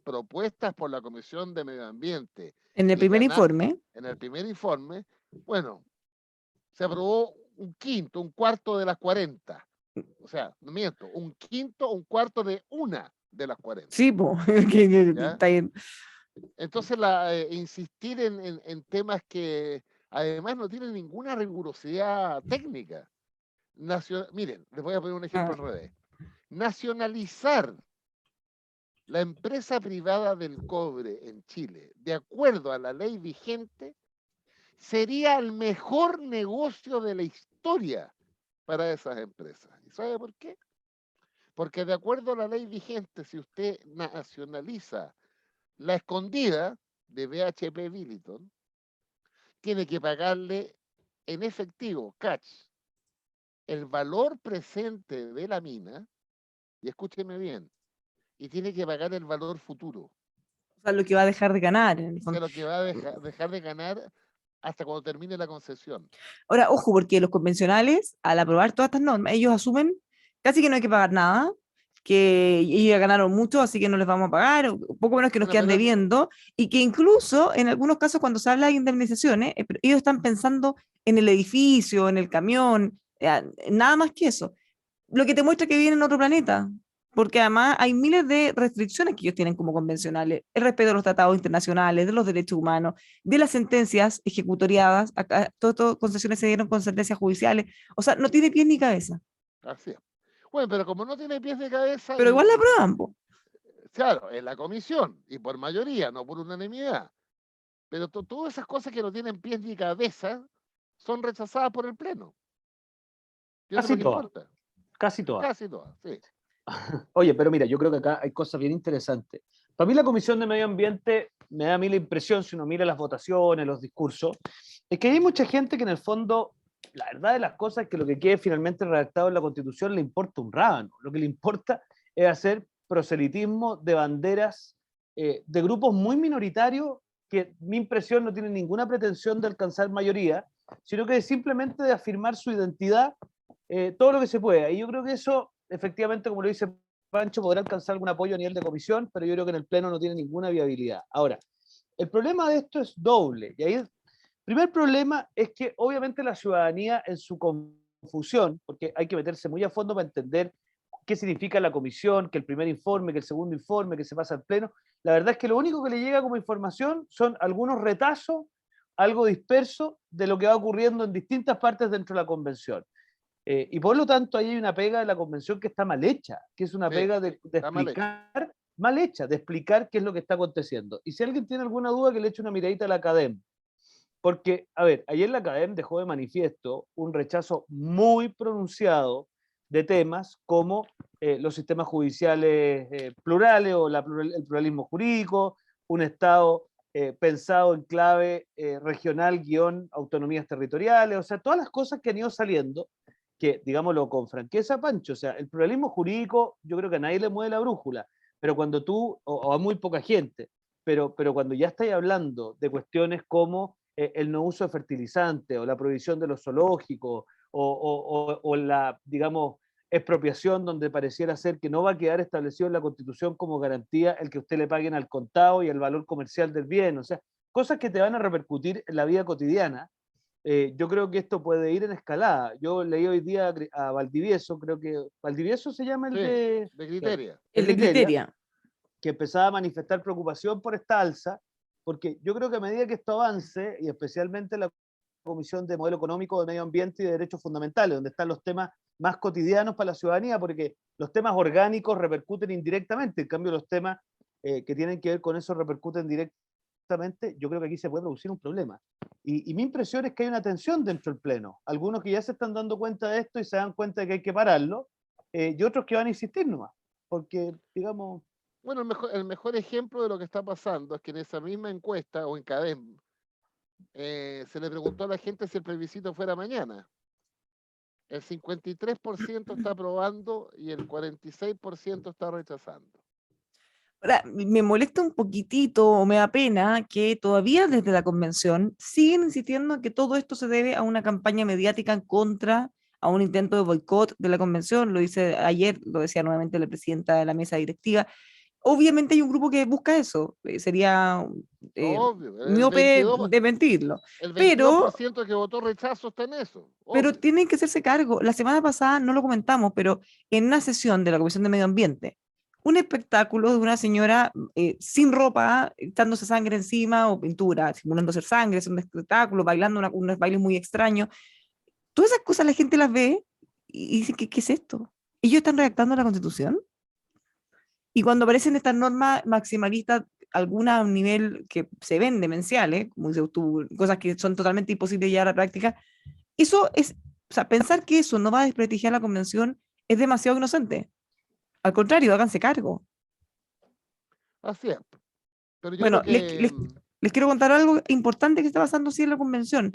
Speaker 2: por la Comisión de Medio Ambiente
Speaker 1: En el
Speaker 2: y
Speaker 1: primer informe,
Speaker 2: en el primer informe, bueno, se aprobó un quinto, un cuarto de las 40. O sea, no miento, un quinto, un cuarto de una de las 40.
Speaker 1: sí, po,
Speaker 2: ¿Ya?
Speaker 1: está bien.
Speaker 2: Entonces, insistir en temas que además no tienen ninguna rigurosidad técnica. Miren, les voy a poner un ejemplo
Speaker 1: Ah,
Speaker 2: al revés. Nacionalizar la empresa privada del cobre en Chile, de acuerdo a la ley vigente, sería el mejor negocio de la historia para esas empresas. ¿Y sabe por qué? Porque de acuerdo a la ley vigente, si usted nacionaliza la escondida de BHP Billiton, tiene que pagarle en efectivo, cash, el valor presente de la mina, y escúcheme bien, y tiene que pagar el valor futuro.
Speaker 1: o sea, lo que va a dejar de ganar en el
Speaker 2: O sea,
Speaker 1: fondo.
Speaker 2: lo que va a dejar de ganar hasta cuando termine la concesión.
Speaker 1: Ahora, ojo, porque los convencionales, al aprobar todas estas normas, ellos asumen casi que no hay que pagar nada, que ellos ya ganaron mucho, así que no les vamos a pagar, o poco menos que nos
Speaker 2: Bueno,
Speaker 1: quedan debiendo, y que incluso en algunos casos cuando se habla de indemnizaciones, ellos están pensando en el edificio, en el camión, nada más que eso. Lo que te muestra que viven en otro planeta, porque además hay miles de restricciones que ellos tienen como convencionales, el respeto de los tratados internacionales, de los derechos humanos, de las sentencias ejecutoriadas, acá todas concesiones se dieron con sentencias judiciales, o sea, no tiene pies ni cabeza,
Speaker 2: así es. Bueno, pero como no tiene pies de cabeza,
Speaker 1: pero igual la aprueban, po.
Speaker 2: claro, en la comisión, y por mayoría, no por unanimidad, pero todas esas cosas que no tienen pies ni cabeza son rechazadas por el Pleno. Y eso es
Speaker 3: Casi
Speaker 2: lo que
Speaker 3: todas,
Speaker 2: importa.
Speaker 3: casi todas.
Speaker 2: Casi todas, sí.
Speaker 3: Oye, pero mira, yo creo que acá hay cosas bien interesantes. Para mí la Comisión de Medio Ambiente me da a mí la impresión, si uno mira las votaciones, los discursos, es que hay mucha gente que en el fondo, la verdad de las cosas es que lo que quede finalmente redactado en la Constitución le importa un rábano. Lo que le importa es hacer proselitismo de banderas de grupos muy minoritarios que mi impresión no tienen ninguna pretensión de alcanzar mayoría, sino que simplemente de afirmar su identidad todo lo que se pueda. Y yo creo que eso, efectivamente, como lo dice Pancho, podrá alcanzar algún apoyo a nivel de comisión, pero yo creo que en el Pleno no tiene ninguna viabilidad. Ahora, el problema de esto es doble. Y ahí el primer problema es que obviamente la ciudadanía en su confusión, porque hay que meterse muy a fondo para entender qué significa la comisión, que el primer informe, que el segundo informe, que se pasa al Pleno, la verdad es que lo único que le llega como información son algunos retazos, algo disperso de lo que va ocurriendo en distintas partes dentro de la convención. Y por lo tanto, ahí hay una pega de la convención que está mal hecha, que es una
Speaker 2: Sí,
Speaker 3: pega de
Speaker 2: está mal hecho.
Speaker 3: explicar, mal hecha, de explicar qué es lo que está aconteciendo. Y si alguien tiene alguna duda, que le eche una miradita a la academia. Porque, a ver, ayer la academia dejó de manifiesto un rechazo muy pronunciado de temas como los sistemas judiciales plurales o el pluralismo jurídico, un Estado pensado en clave regional guión autonomías territoriales, o sea, todas las cosas que han ido saliendo que, digámoslo con franqueza, Pancho, o sea, el pluralismo jurídico yo creo que a nadie le mueve la brújula, pero cuando tú, o a muy poca gente, pero cuando ya estáis hablando de cuestiones como el no uso de fertilizantes o la prohibición de los zoológicos o la, digamos, expropiación donde pareciera ser que no va a quedar establecido en la Constitución como garantía el que usted le paguen al contado y el valor comercial del bien, o sea, cosas que te van a repercutir en la vida cotidiana. yo creo que esto puede ir en escalada. Yo leí hoy día a Valdivieso, creo que Valdivieso se llama el
Speaker 2: Sí,
Speaker 3: de,
Speaker 2: de criteria.
Speaker 1: El de
Speaker 3: Criteria,
Speaker 1: Criteria.
Speaker 3: que empezaba a manifestar preocupación por esta alza, porque yo creo que a medida que esto avance, y especialmente la Comisión de Modelo Económico, de Medio Ambiente y de Derechos Fundamentales, donde están los temas más cotidianos para la ciudadanía, porque los temas orgánicos repercuten indirectamente, en cambio los temas que tienen que ver con eso repercuten directamente, yo creo que aquí se puede producir un problema. Y mi impresión es que hay una tensión dentro del Pleno, algunos que ya se están dando cuenta de esto y se dan cuenta de que hay que pararlo, y otros que van a insistir nomás, porque, digamos...
Speaker 2: Bueno, el mejor ejemplo de lo que está pasando es que en esa misma encuesta o en CADEM se le preguntó a la gente si el plebiscito fuera mañana. El 53% está aprobando y el 46% está rechazando.
Speaker 1: Ahora, me molesta un poquitito o me da pena que todavía desde la convención siguen insistiendo en que todo esto se debe a una campaña mediática en contra, a un intento de boicot de la convención. Lo dice ayer, lo decía nuevamente la presidenta de la mesa directiva. Obviamente hay un grupo que busca eso. Sería
Speaker 2: Obvio,
Speaker 1: miope de mentirlo.
Speaker 2: el
Speaker 1: Pero
Speaker 2: 22% que votó rechazo está en eso.
Speaker 1: pero
Speaker 2: Obvio.
Speaker 1: tienen que hacerse cargo. La semana pasada no lo comentamos, pero en una sesión de la Comisión de Medio Ambiente, un espectáculo de una señora sin ropa, echándose sangre encima o pintura, simulando ser sangre, es un espectáculo, bailando unos bailes muy extraños. Todas esas cosas la gente las ve y dice, ¿qué es esto? Ellos están redactando la Constitución y cuando aparecen estas normas maximalistas, algunas a un nivel que se ven demenciales, como dices tú, cosas que son totalmente imposibles de llevar a la práctica, eso es, o sea, pensar que eso no va a desprestigiar la convención es demasiado inocente. Al contrario, háganse cargo.
Speaker 2: Así es. Pero yo creo
Speaker 1: Bueno,
Speaker 2: que
Speaker 1: les quiero contar algo importante que está pasando sí en la convención.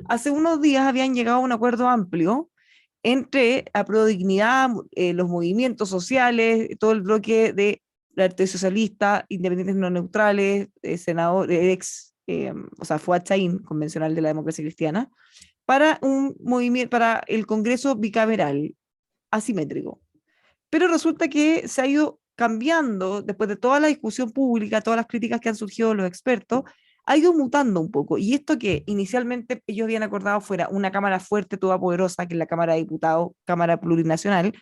Speaker 1: Hace unos días habían llegado a un acuerdo amplio entre Aprodignidad, los movimientos sociales, todo el bloque de la Arte Socialista, Independientes No Neutrales, senador, o sea, Fuad Chaín, convencional de la democracia cristiana, para un movimiento, para el Congreso bicameral asimétrico. Pero resulta que se ha ido cambiando, después de toda la discusión pública, todas las críticas que han surgido de los expertos, ha ido mutando un poco. Y esto que inicialmente ellos habían acordado fuera una Cámara fuerte, toda poderosa, que es la Cámara de Diputados, Cámara Plurinacional,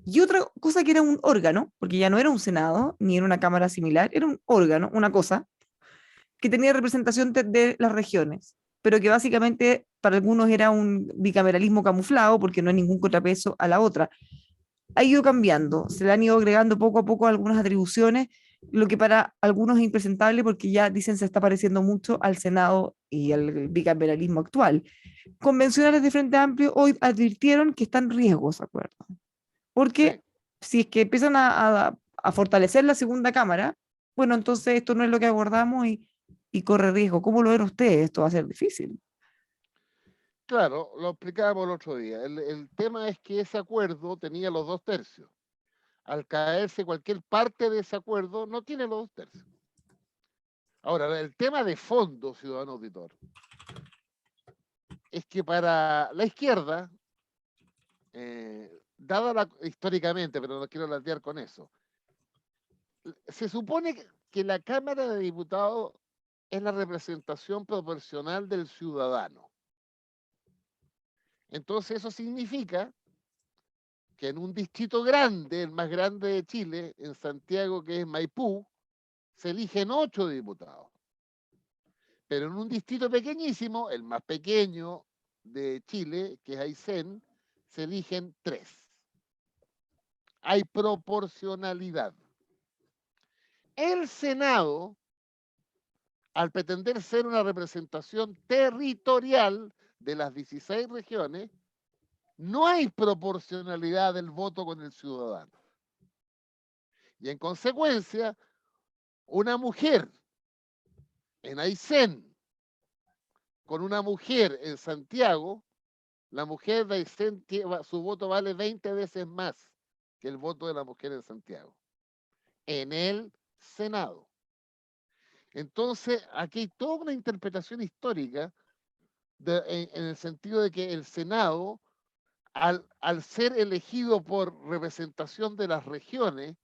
Speaker 1: y otra cosa que era un órgano, porque ya no era un Senado, ni era una Cámara similar, era un órgano, una cosa, que tenía representación de las regiones, pero que básicamente para algunos era un bicameralismo camuflado, porque no hay ningún contrapeso a la otra. Ha ido cambiando, se le han ido agregando poco a poco algunas atribuciones, lo que para algunos es impresentable porque ya dicen se está pareciendo mucho al Senado y al bicameralismo actual. Convencionales de Frente Amplio hoy advirtieron que están en riesgo, ¿se acuerdan? Porque
Speaker 2: sí.
Speaker 1: si es que empiezan a fortalecer la segunda cámara, bueno, entonces esto no es lo que abordamos y corre riesgo. ¿Cómo lo ven ustedes? Esto va a ser difícil.
Speaker 2: Claro, lo explicábamos el otro día. El tema es que ese acuerdo tenía los 2/3. Al caerse cualquier parte de ese acuerdo, no tiene los 2/3. Ahora, el tema de fondo, ciudadano auditor, es que para la izquierda, históricamente, pero no quiero latear con eso, se supone que la Cámara de Diputados es la representación proporcional del ciudadano. Entonces eso significa que en un distrito grande, el más grande de Chile, en Santiago, que es Maipú, se eligen 8 diputados. Pero en un distrito pequeñísimo, el más pequeño de Chile, que es Aysén, se eligen 3. Hay proporcionalidad. El Senado, al pretender ser una representación territorial de las 16 regiones, no hay proporcionalidad del voto con el ciudadano. Y en consecuencia, una mujer en Aysén con una mujer en Santiago, la mujer de Aysén, su voto vale 20 veces más que el voto de la mujer en Santiago, en el Senado. Entonces, aquí hay toda una interpretación histórica en el sentido de que el Senado, al ser elegido por representación de las regiones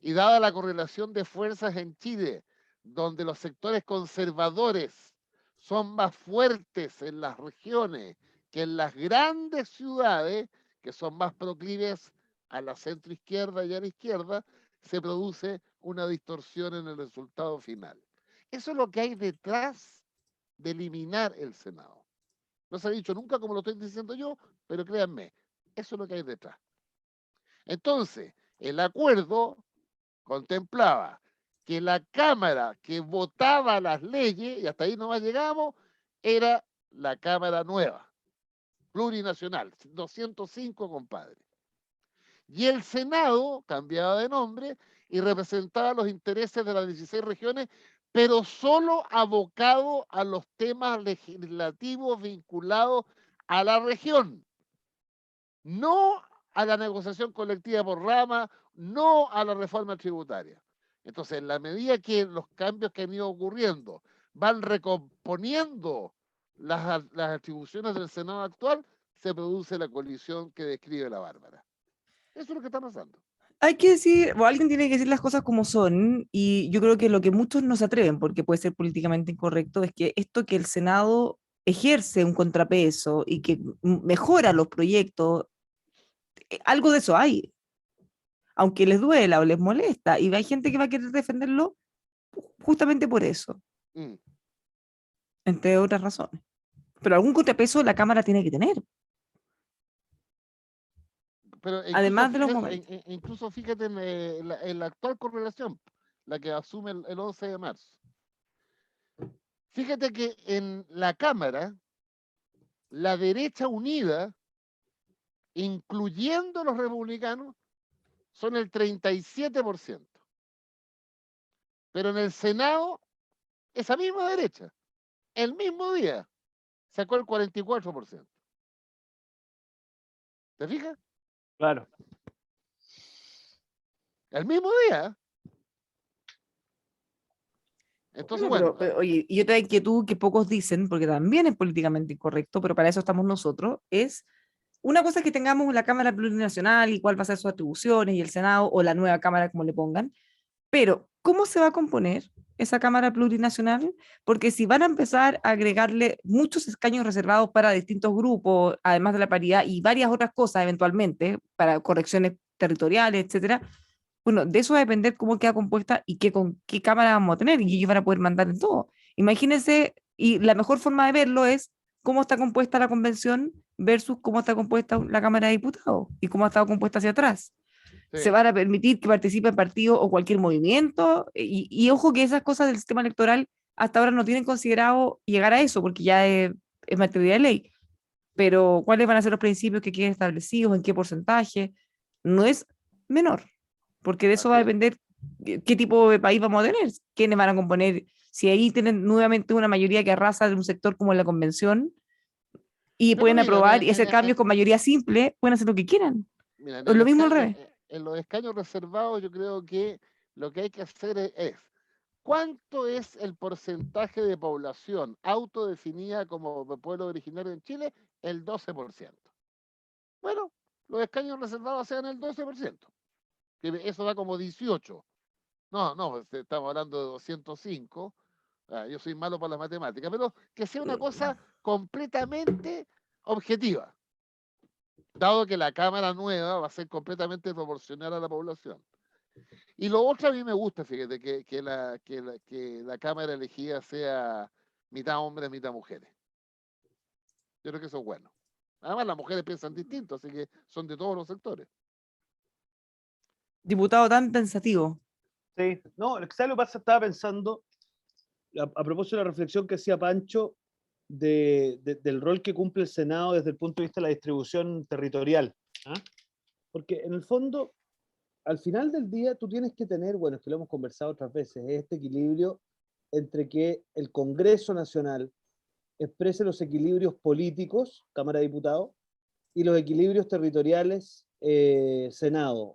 Speaker 2: y dada la correlación de fuerzas en Chile, donde los sectores conservadores son más fuertes en las regiones que en las grandes ciudades, que son más proclives a la centroizquierda y a la izquierda, se produce una distorsión en el resultado final. Eso es lo que hay detrás de eliminar el Senado. No se ha dicho nunca como lo estoy diciendo yo, pero créanme, eso es lo que hay detrás. Entonces, el acuerdo contemplaba que la Cámara que votaba las leyes, y hasta ahí nomás llegamos, era la Cámara nueva, plurinacional, 205, compadre. Y el Senado cambiaba de nombre y representaba los intereses de las 16 regiones, pero solo abocado a los temas legislativos vinculados a la región, no a la negociación colectiva por rama, no a la reforma tributaria. Entonces, en la medida que los cambios que han ido ocurriendo van recomponiendo las atribuciones del Senado actual, se produce la colisión que describe la Bárbara. Eso es lo que está pasando.
Speaker 1: Hay que decir, o alguien tiene que decir las cosas como son, y yo creo que lo que muchos no se atreven, porque puede ser políticamente incorrecto, es que esto que el Senado ejerce un contrapeso y que mejora los proyectos, algo de eso hay, aunque les duela o les molesta, y hay gente que va a querer defenderlo justamente por eso,
Speaker 2: Mm.
Speaker 1: entre otras razones. Pero algún contrapeso la Cámara tiene que tener,
Speaker 2: Pero
Speaker 1: además de los momentos.
Speaker 2: incluso fíjate en la actual correlación, la que asume el 11 de marzo. Fíjate que en la Cámara, la derecha unida, incluyendo los republicanos, son el 37%. Pero en el Senado, esa misma derecha, el mismo día, sacó el 44%. ¿Te fijas?
Speaker 3: Claro.
Speaker 2: El mismo día. Entonces,
Speaker 1: Bueno,
Speaker 2: bueno,
Speaker 1: oye, y otra inquietud que pocos dicen, porque también es políticamente incorrecto, pero para eso estamos nosotros, es una cosa es que tengamos la Cámara Plurinacional y cuál va a ser sus atribuciones y el Senado o la nueva Cámara, como le pongan, pero ¿cómo se va a componer esa Cámara Plurinacional? Porque si van a empezar a agregarle muchos escaños reservados para distintos grupos, además de la paridad y varias otras cosas eventualmente, para correcciones territoriales, etcétera, bueno, de eso va a depender cómo queda compuesta y con qué cámara vamos a tener y ellos van a poder mandar en todo. Imagínense, y la mejor forma de verlo es cómo está compuesta la convención versus cómo está compuesta la Cámara de Diputados y cómo ha estado compuesta hacia atrás. Se
Speaker 2: sí.
Speaker 1: van a permitir que participen partidos o cualquier movimiento y ojo que esas cosas del sistema electoral hasta ahora no tienen considerado llegar a eso porque ya es materia de ley. Pero ¿cuáles van a ser los principios que queden establecidos? ¿En qué porcentaje? No es menor porque de eso va a
Speaker 2: Así es.
Speaker 1: depender qué tipo de país vamos a tener, quiénes van a componer, si ahí tienen nuevamente una mayoría que arrasa de un sector como la convención y
Speaker 2: Pero
Speaker 1: pueden
Speaker 2: mira,
Speaker 1: aprobar y hacer cambios con mayoría simple, pueden hacer lo que quieran.
Speaker 2: mira,
Speaker 1: Es lo mismo al revés.
Speaker 2: en los escaños reservados yo creo que lo que hay que hacer es ¿cuánto es el porcentaje de población autodefinida como pueblo originario en Chile? El 12%. Bueno, los escaños reservados sean el 12%, que eso da como 18. No, estamos hablando de 205. Yo soy malo para las matemáticas, pero que sea una cosa completamente objetiva, dado que la Cámara nueva va a ser completamente proporcional a la población. Y lo otro a mí me gusta, fíjate, que la Cámara elegida sea mitad hombres, mitad mujeres. Yo creo que eso es bueno. Además, las mujeres piensan distinto, así que son de todos los sectores.
Speaker 1: Diputado tan pensativo.
Speaker 3: Sí. No, ¿sabes lo que pasa? Estaba pensando, a propósito de la reflexión que hacía Pancho, del rol que cumple el Senado desde el punto de vista de la distribución territorial. ¿Ah? Porque en el fondo, al final del día, tú tienes que tener, bueno, es que lo hemos conversado otras veces, este equilibrio entre que el Congreso Nacional exprese los equilibrios políticos, Cámara de Diputados, y los equilibrios territoriales, Senado.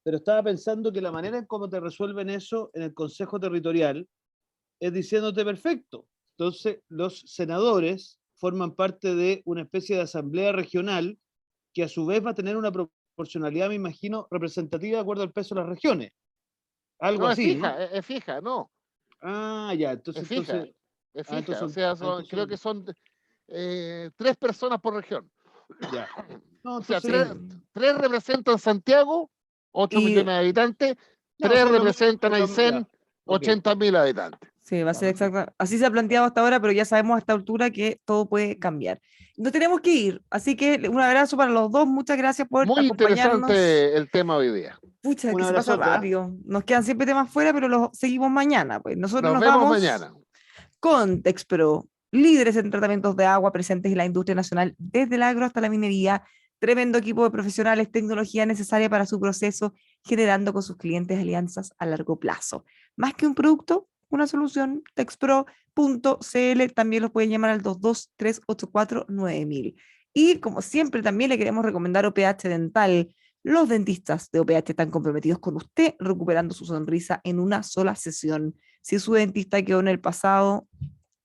Speaker 3: Pero estaba pensando que la manera en cómo te resuelven eso en el Consejo Territorial es diciéndote perfecto. Entonces, los senadores forman parte de una especie de asamblea regional que a su vez va a tener una proporcionalidad, me imagino, representativa de acuerdo al peso de las regiones. Algo
Speaker 2: No, es
Speaker 3: así, ¿no?
Speaker 2: fija, es fija, no,
Speaker 3: Ah, ya,
Speaker 2: es fija. Es fija,
Speaker 3: entonces
Speaker 2: o sea,
Speaker 3: entonces
Speaker 2: creo que son 3 personas por región.
Speaker 3: ya. No,
Speaker 2: O sea,
Speaker 3: entonces,
Speaker 2: tres representan Santiago, 8
Speaker 1: Y
Speaker 2: millones de habitantes,
Speaker 3: ya, o
Speaker 2: 3
Speaker 3: sea, lo mismo,
Speaker 2: representan
Speaker 3: es lo-
Speaker 2: Aysén,
Speaker 3: ya, ok,
Speaker 2: 80.000 habitantes.
Speaker 1: sí, va a
Speaker 3: ya,
Speaker 1: ser
Speaker 3: perfecto.
Speaker 1: exacta. Así se ha planteado hasta ahora, pero ya sabemos a esta altura que todo puede cambiar. Nos tenemos que ir, así que un abrazo para los dos. Muchas gracias por
Speaker 2: Muy
Speaker 1: acompañarnos.
Speaker 2: interesante el tema hoy día.
Speaker 1: Pucha,
Speaker 3: Un
Speaker 1: que se pasa
Speaker 3: abrazote, ¿ah?
Speaker 1: rápido. Nos quedan siempre temas fuera, pero los seguimos mañana. Pues nosotros
Speaker 2: Nos
Speaker 1: nos
Speaker 2: vemos
Speaker 1: vamos
Speaker 2: mañana.
Speaker 1: con Texpro, líderes en tratamientos de agua presentes en la industria nacional, desde el agro hasta la minería. Tremendo equipo de profesionales, tecnología necesaria para su proceso, generando con sus clientes alianzas a largo plazo. Más que un producto, una solución. Texpro.cl, también los pueden llamar al 223849000. Y como siempre, también le queremos recomendar OPH Dental. Los dentistas de OPH están comprometidos con usted, recuperando su sonrisa en una sola sesión. Si su dentista quedó en el pasado,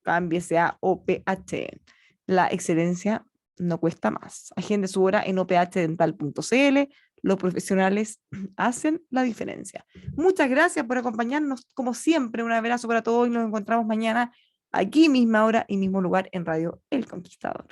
Speaker 1: cámbiese a OPH. La excelencia no cuesta más. Agende su hora en ophdental.cl. Los profesionales hacen la diferencia. Muchas gracias por acompañarnos. Como siempre, un abrazo para todos y nos encontramos mañana aquí, misma hora y mismo lugar en Radio El Conquistador.